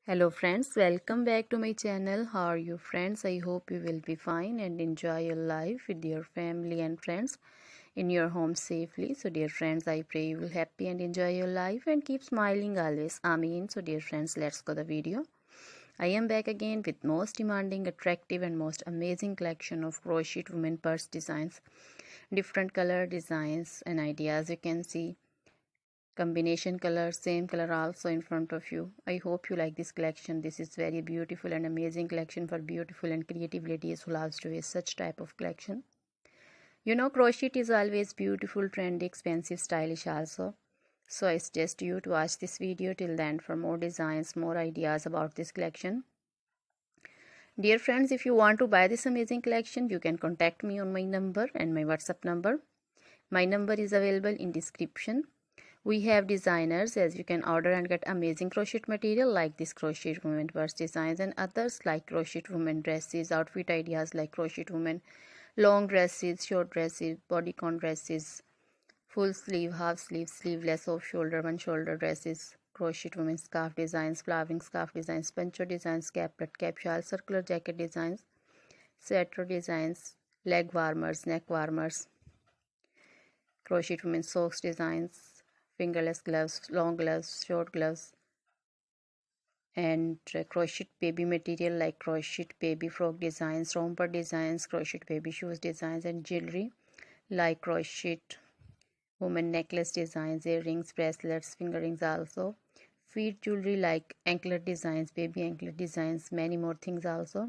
Hello friends, welcome back to my channel. How are you friends? I hope you will be fine and enjoy your life with your family and friends in your home safely. So dear friends, I pray you will happy and enjoy your life and keep smiling always. Amen. So dear friends, let's go the video. I am back again with most demanding, attractive and most amazing collection of crochet women purse designs. Different color designs and ideas you can see. Combination color, same color also in front of you. I hope you like this collection. This is very beautiful and amazing collection for beautiful and creative ladies who loves to wear such type of collection. You know, crochet is always beautiful, trendy, expensive, stylish also. So I suggest you to watch this video till the end for more designs, more ideas about this collection. Dear friends, if you want to buy this amazing collection, you can contact me on my number and my WhatsApp number. My number is available in description. We have designers as you can order and get amazing crochet material like this crochet women purse designs and others like crochet women dresses, outfit ideas like crochet women long dresses, short dresses, bodycon dresses, full sleeve, half sleeve, sleeveless, off shoulder, one shoulder dresses, crochet women scarf designs, flowering scarf designs, poncho designs, caplet, cap shawl, circular jacket designs, sweater designs, leg warmers, neck warmers, crochet women socks designs, fingerless gloves, long gloves, short gloves, and crochet baby material like crochet baby frock designs, romper designs, crochet baby shoes designs, and jewelry like crochet woman necklace designs, earrings, bracelets, finger rings also, feet jewelry like anklet designs, baby anklet designs, many more things also.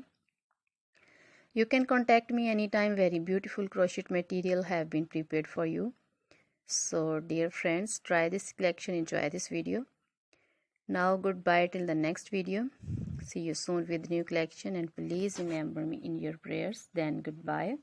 You can contact me anytime. Very beautiful crochet material have been prepared for you. So dear friends, try this collection, enjoy this video. Now goodbye till the next video. See you soon with new collection and please remember me in your prayers. Then goodbye.